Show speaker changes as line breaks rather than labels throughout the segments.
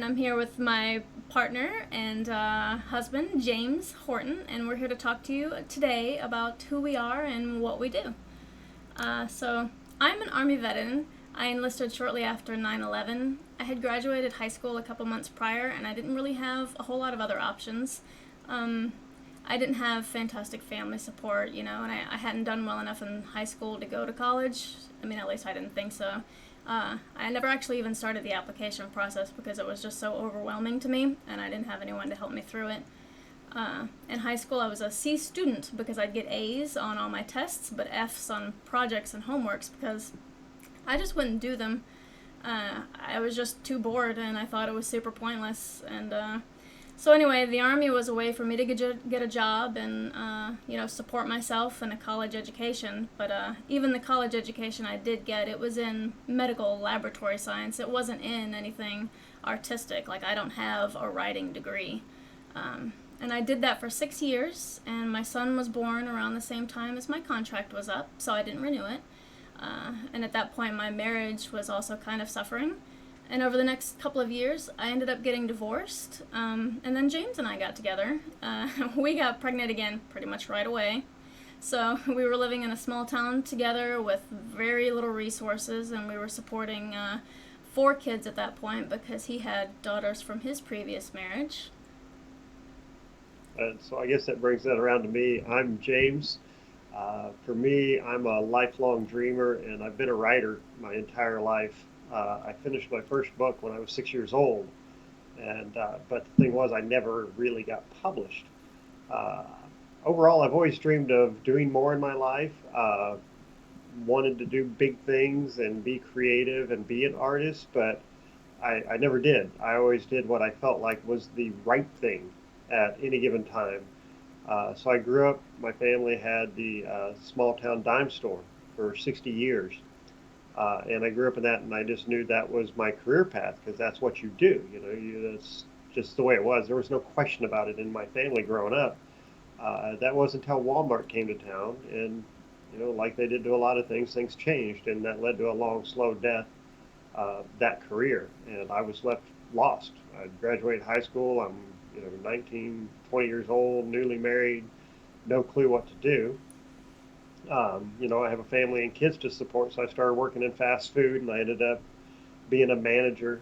and I'm here with my partner and husband, James Horton, and we're here to talk to you today about who we are and what we do. So, I'm an Army veteran. I enlisted shortly after 9/11. I had graduated high school a couple months prior, and I didn't really have a whole lot of other options. I didn't have fantastic family support, and I hadn't done well enough in high school to go to college. I mean, at least I didn't think so. I never actually even started the application process because it was just so overwhelming to me, and I didn't have anyone to help me through it. In high school, I was a C student because I'd get A's on all my tests, but F's on projects and homeworks because I just wouldn't do them. I was just too bored, and I thought it was super pointless. And so anyway, the Army was a way for me to get a job and support myself in a college education. But even the college education I did get, it was in medical laboratory science. It wasn't in anything artistic. Like, I don't have a writing degree. And I did that for 6 years, and my son was born around the same time as my contract was up, so I didn't renew it. And at that point, my marriage was also kind of suffering. And over the next couple of years, I ended up getting divorced. And then James and I got together. We got pregnant again pretty much right away. So we were living in a small town together with very little resources, and we were supporting 4 kids at that point because he had daughters from his previous marriage.
And so I guess that brings that around to me. I'm James. For me, I'm a lifelong dreamer, and I've been a writer my entire life. I finished my first book when I was 6 years old, and but the thing was, I never really got published. Uh, Overall, I've always dreamed of doing more in my life. Wanted to do big things and be creative and be an artist, but I never did. I always did what I felt like was the right thing at any given time. So I grew up, my family had the small town dime store for 60 years. And I grew up in that, and I just knew that was my career path because that's what you do. That's just the way it was. There was no question about it in my family growing up. That wasn't until Walmart came to town, and like they did to a lot of things, things changed, and that led to a long, slow death. That career, and I was left lost. I graduated high school. I'm 19, 20 years old, newly married, no clue what to do. I have a family and kids to support, so I started working in fast food, and I ended up being a manager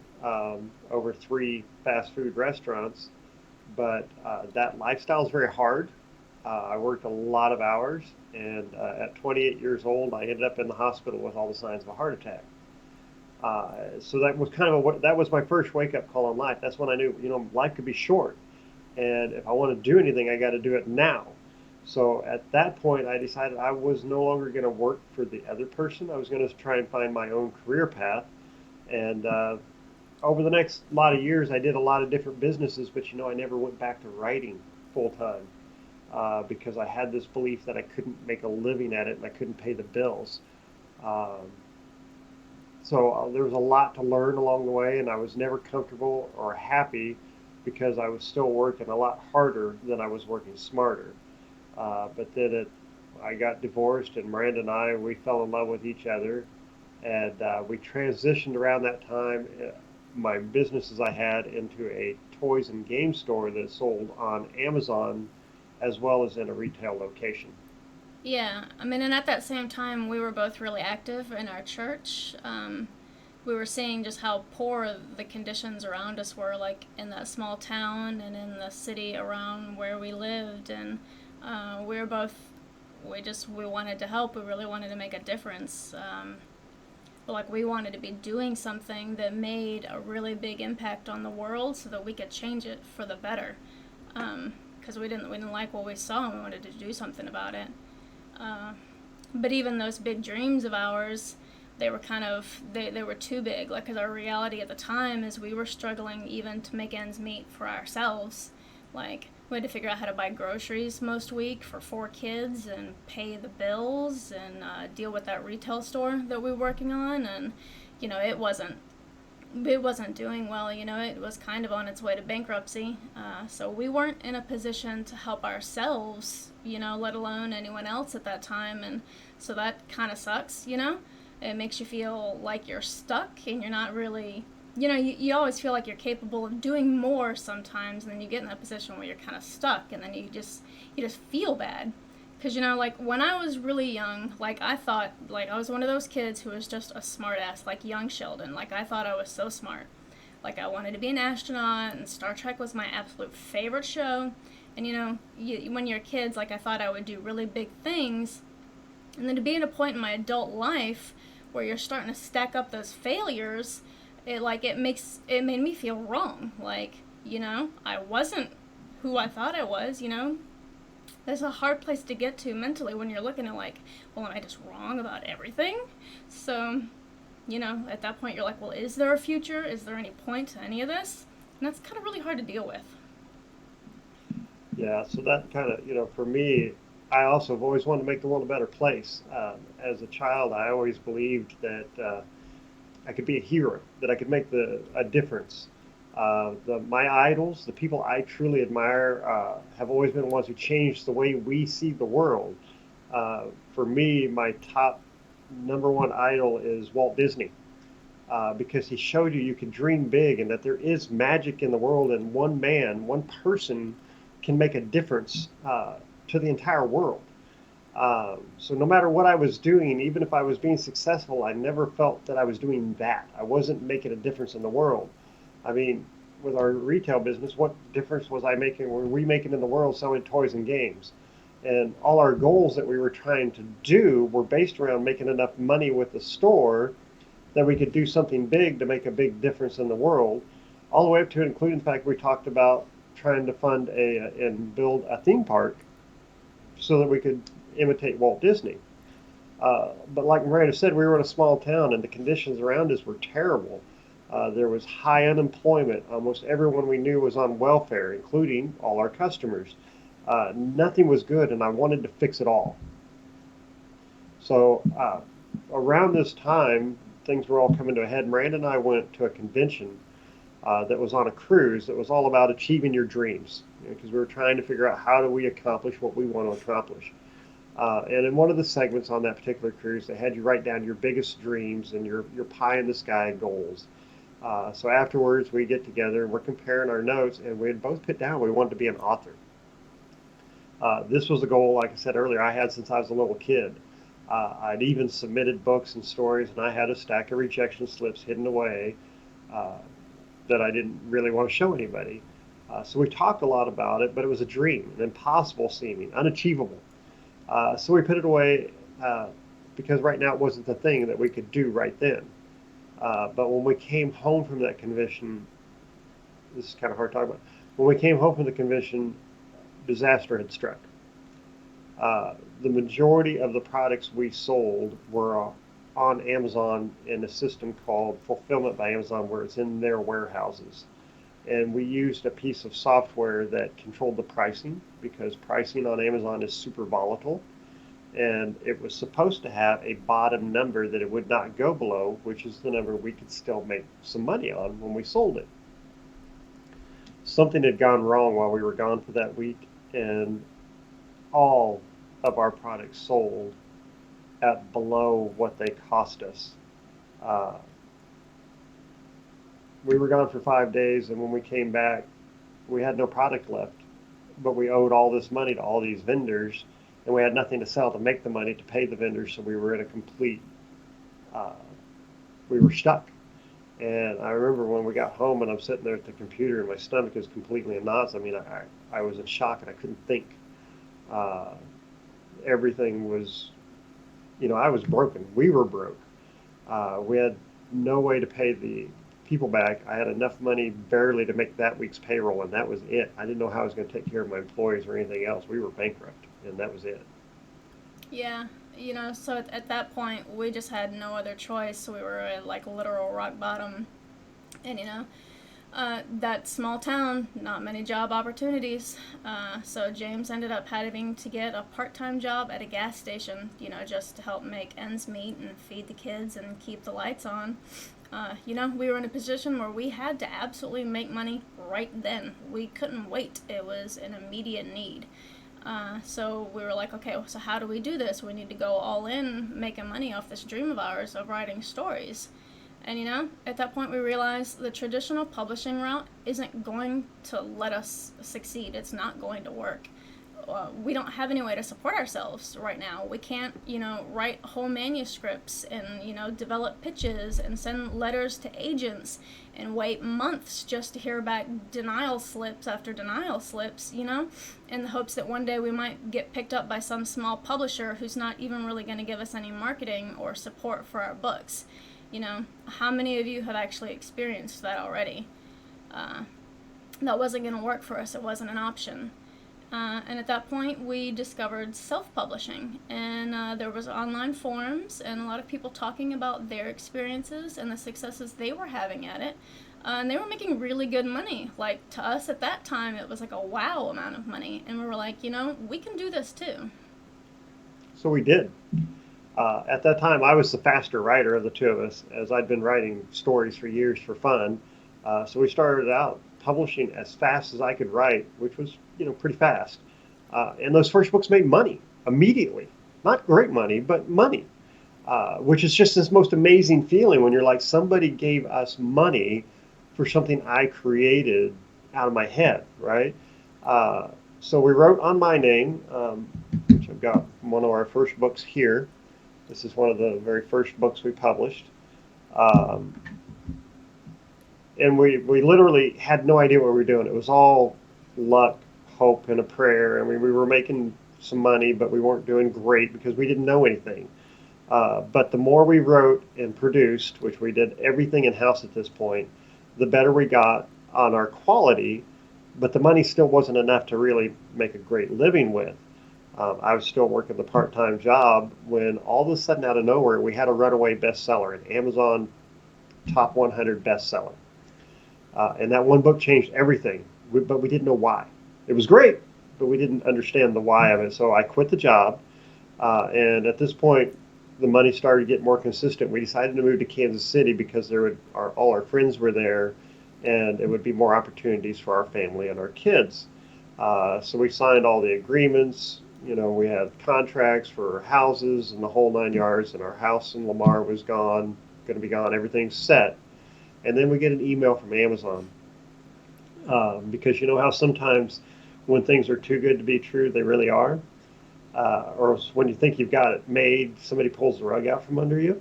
over 3 fast food restaurants. But that lifestyle is very hard. I worked a lot of hours, and at 28 years old, I ended up in the hospital with all the signs of a heart attack. So that was that was my first wake up call in life. That's when I knew, life could be short, and if I want to do anything, I got to do it now. So at that point, I decided I was no longer going to work for the other person. I was going to try and find my own career path. And over the next lot of years, I did a lot of different businesses, but I never went back to writing full time because I had this belief that I couldn't make a living at it and I couldn't pay the bills. Um, so there was a lot to learn along the way, and I was never comfortable or happy because I was still working a lot harder than I was working smarter. But then I got divorced, and Miranda and we fell in love with each other, and we transitioned around that time. My businesses I had into a toys and game store that sold on Amazon as well as in a retail location.
Yeah, I mean, and at that same time, we were both really active in our church. We were seeing just how poor the conditions around us were, like in that small town and in the city around where we lived. And we were both, we wanted to help. We really wanted to make a difference. But like, we wanted to be doing something that made a really big impact on the world so that we could change it for the better. Because we didn't like what we saw, and we wanted to do something about it. Uh, but even those big dreams of ours, they were they were too big. Like, 'cause our reality at the time is we were struggling even to make ends meet for ourselves. Like, we had to figure out how to buy groceries most week for 4 kids and pay the bills and deal with that retail store that we were working on. And, it wasn't doing well. It was kind of on its way to bankruptcy. So we weren't in a position to help ourselves, let alone anyone else at that time. And so that kind of sucks. It makes you feel like you're stuck and you're not really you always feel like you're capable of doing more sometimes, and then you get in that position where you're kind of stuck, and then you just feel bad. Because, like, when I was really young, like, I thought, like, I was one of those kids who was just a smart ass, like young Sheldon. Like, I thought I was so smart. Like, I wanted to be an astronaut, and Star Trek was my absolute favorite show. And, when you're kids, like, I thought I would do really big things. And then to be at a point in my adult life where you're starting to stack up those failures, it made me feel wrong. Like, I wasn't who I thought I was. That's a hard place to get to mentally when you're looking at, like, well, am I just wrong about everything? So, at that point you're like, well, is there a future? Is there any point to any of this? And that's kind of really hard to deal with.
Yeah, so that kind of, for me, I also have always wanted to make the world a better place. As a child, I always believed that I could be a hero, that I could make a difference. My idols, the people I truly admire, have always been the ones who changed the way we see the world. For me, my top number one idol is Walt Disney, because he showed you can dream big and that there is magic in the world, and one man, one person can make a difference to the entire world. So no matter what I was doing, even if I was being successful, I never felt that I was doing that. I wasn't making a difference in the world. I mean, with our retail business, what difference was I making? Were we making in the world selling toys and games? And all our goals that we were trying to do were based around making enough money with the store that we could do something big to make a big difference in the world, all the way up to including the fact we talked about trying to fund and build a theme park so that we could imitate Walt Disney. But like Miranda said, we were in a small town and the conditions around us were terrible. There was high unemployment. Almost everyone we knew was on welfare, including all our customers. Nothing was good, and I wanted to fix it all. So around this time, things were all coming to a head. Miranda and I went to a convention that was on a cruise that was all about achieving your dreams, because we were trying to figure out how do we accomplish what we want to accomplish. And in one of the segments on that particular cruise, they had you write down your biggest dreams and your pie in the sky goals. So afterwards, we get together and we're comparing our notes, and we had both put down we wanted to be an author. This was a goal, like I said earlier, I had since I was a little kid. I'd even submitted books and stories, and I had a stack of rejection slips hidden away that I didn't really want to show anybody. So we talked a lot about it, but it was a dream, an impossible seeming, unachievable. So we put it away because right now it wasn't the thing that we could do right then. But when we came home from that convention, this is kind of hard to talk about. When we came home from the convention, disaster had struck. The majority of the products we sold were on Amazon in a system called Fulfillment by Amazon, where it's in their warehouses. And we used a piece of software that controlled the pricing, because pricing on Amazon is super volatile. And it was supposed to have a bottom number that it would not go below, which is the number we could still make some money on when we sold it. Something had gone wrong while we were gone for that week, and all of our products sold at below what they cost us. Uh, we were gone for 5 days, and when we came back, we had no product left, but we owed all this money to all these vendors, and we had nothing to sell to make the money to pay the vendors, so we were in a complete, we were stuck. And I remember when we got home and I'm sitting there at the computer and my stomach is completely in knots. I mean, I was in shock and I couldn't think. Everything was, I was broken. We were broke. We had no way to pay the people back. I had enough money barely to make that week's payroll, and that was it. I didn't know how I was going to take care of my employees or anything else. We were bankrupt, and that was it.
Yeah, so at that point, we just had no other choice. So we were at, like, literal rock bottom. And, that small town, not many job opportunities. So James ended up having to get a part-time job at a gas station, just to help make ends meet and feed the kids and keep the lights on. We were in a position where we had to absolutely make money right then. We couldn't wait. It was an immediate need. So we were like, okay, so how do we do this? We need to go all in making money off this dream of ours of writing stories. And at that point we realized the traditional publishing route isn't going to let us succeed. It's not going to work. We don't have any way to support ourselves right now. We can't, write whole manuscripts and, develop pitches and send letters to agents and wait months just to hear back denial slips after denial slips, in the hopes that one day we might get picked up by some small publisher who's not even really going to give us any marketing or support for our books. How many of you have actually experienced that already? That wasn't going to work for us. It wasn't an option. And at that point, we discovered self-publishing, and there was online forums and a lot of people talking about their experiences and the successes they were having at it. And they were making really good money. Like, to us at that time, it was like a wow amount of money. And we were like, we can do this too.
So we did. At that time, I was the faster writer of the two of us, as I'd been writing stories for years for fun. So we started out publishing as fast as I could write, which was, pretty fast. And those first books made money immediately. Not great money, but money, which is just this most amazing feeling when you're like, somebody gave us money for something I created out of my head, right? So we wrote on my name, which I've got one of our first books here. This is one of the very first books we published. And we literally had no idea what we were doing. It was all luck, hope, and a prayer. And we were making some money, but we weren't doing great because we didn't know anything. But the more we wrote and produced, which we did everything in-house at this point, the better we got on our quality, but the money still wasn't enough to really make a great living with. I was still working the part-time job when all of a sudden out of nowhere we had a runaway bestseller, an Amazon top 100 bestseller. And that one book changed everything, but we didn't know why. It was great, but we didn't understand the why of it. So I quit the job, and at this point, the money started to get more consistent. We decided to move to Kansas City because all our friends were there, and it would be more opportunities for our family and our kids. So we signed all the agreements. We had contracts for houses and the whole 9 yards, and our house in Lamar was going to be gone. Everything's set. And then we get an email from Amazon, because you know how sometimes when things are too good to be true, they really are. Or when you think you've got it made, somebody pulls the rug out from under you.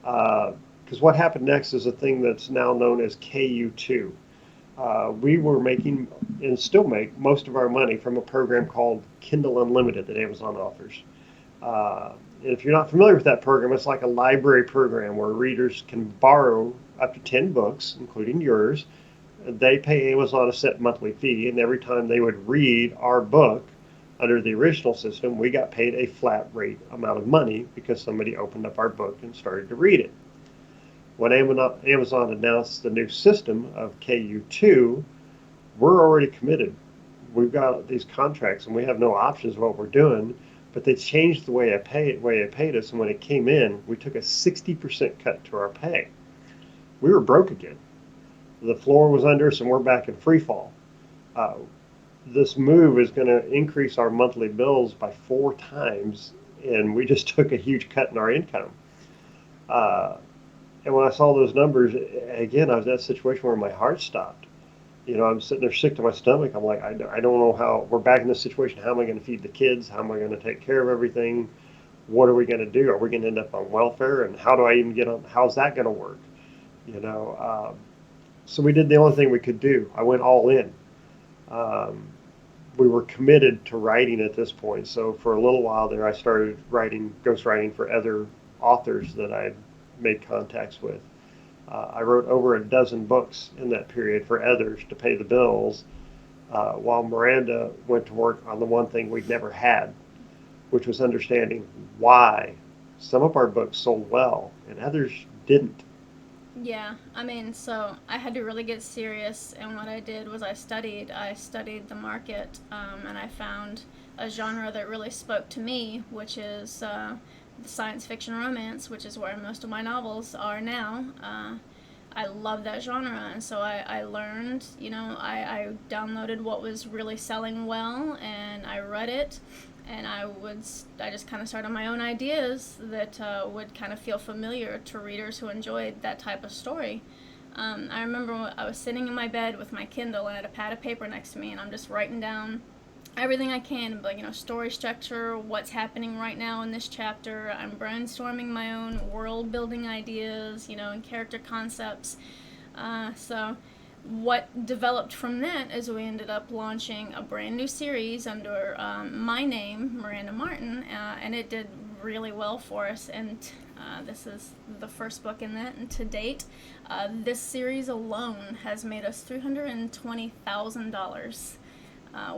Because what happened next is a thing that's now known as KU2. We were making, and still make, most of our money from a program called Kindle Unlimited that Amazon offers. And if you're not familiar with that program, it's like a library program where readers can borrow up to 10 books, including yours. They pay Amazon a set monthly fee, and every time they would read our book under the original system, we got paid a flat rate amount of money because somebody opened up our book and started to read it. When Amazon announced the new system of KU2, we're already committed. We've got these contracts and we have no options of what we're doing, but they changed the way it paid us, and when it came in, we took a 60% cut to our pay. We were broke again. The floor was under us and we're back in free fall. This move is going to increase our monthly bills by 4 times, and we just took a huge cut in our income. And when I saw those numbers, again, I was in that situation where my heart stopped. I'm sitting there sick to my stomach. I'm like, I don't know how, we're back in this situation. How am I going to feed the kids? How am I going to take care of everything? What are we going to do? Are we going to end up on welfare? And how do I even get on, how's that going to work? So we did the only thing we could do. I went all in. We were committed to writing at this point. So for a little while there, I started ghostwriting for other authors that I made contacts with. I wrote over a dozen books in that period for others to pay the bills, while Miranda went to work on the one thing we'd never had, which was understanding why some of our books sold well and others didn't.
Yeah, so I had to really get serious, and what I did was I studied the market, and I found a genre that really spoke to me, which is science fiction romance, which is where most of my novels are now. I love that genre, and so I learned, I downloaded what was really selling well, and I read it. and I just kind of started my own ideas that would kind of feel familiar to readers who enjoyed that type of story. I remember when I was sitting in my bed with my Kindle and I had a pad of paper next to me, and I'm just writing down everything I can, like, story structure, what's happening right now in this chapter. I'm brainstorming my own world building ideas, and character concepts. So what developed from that is we ended up launching a brand new series under my name, Miranda Martin, and it did really well for us. And this is the first book in that, and to date, this series alone has made us $320,000.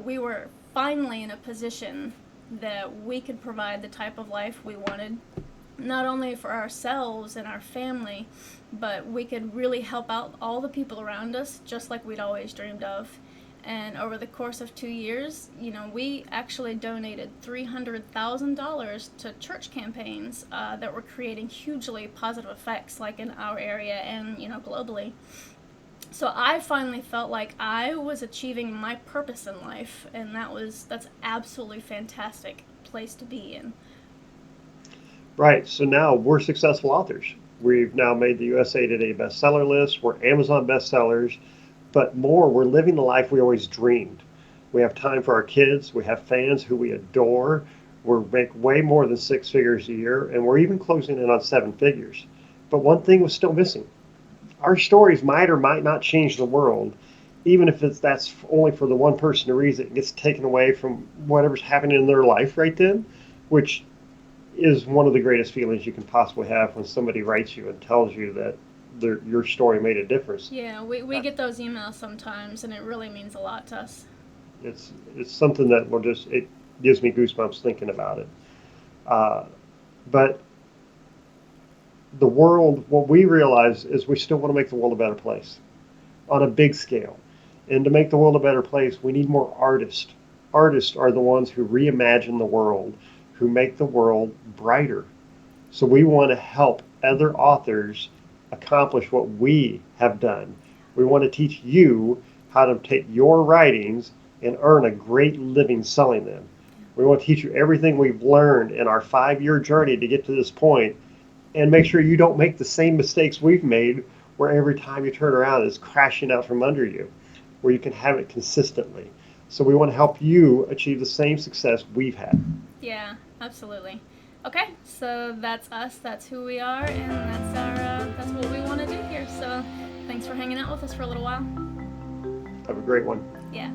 We were finally in a position that we could provide the type of life we wanted, not only for ourselves and our family, but we could really help out all the people around us, just like we'd always dreamed of. And over the course of 2 years, we actually donated $300,000 to church campaigns that were creating hugely positive effects, like in our area and, globally. So I finally felt like I was achieving my purpose in life, and that's absolutely fantastic place to be in.
Right. So now we're successful authors. We've now made the USA Today bestseller list. We're Amazon bestsellers. But more, we're living the life we always dreamed. We have time for our kids. We have fans who we adore. We make way more than 6 figures a year, and we're even closing in on 7 figures. But one thing was still missing. Our stories might or might not change the world, even if that's only for the one person who reads it and gets taken away from whatever's happening in their life right then, which is one of the greatest feelings you can possibly have when somebody writes you and tells you that your story made a difference.
Yeah, we get those emails sometimes, and it really means a lot to us.
It's something that it gives me goosebumps thinking about it. But the world, what we realize is we still want to make the world a better place on a big scale. And to make the world a better place, we need more artists. Artists are the ones who reimagine the world, who make the world brighter. So we want to help other authors accomplish what we have done. We want to teach you how to take your writings and earn a great living selling them. We want to teach you everything we've learned in our 5-year journey to get to this point, and make sure you don't make the same mistakes we've made, where every time you turn around it's crashing out from under you, where you can have it consistently. So we want to help you achieve the same success we've had.
Yeah, absolutely. Okay, so that's us, that's who we are, and that's what we want to do here. So thanks for hanging out with us for a little while.
Have a great one.
Yeah.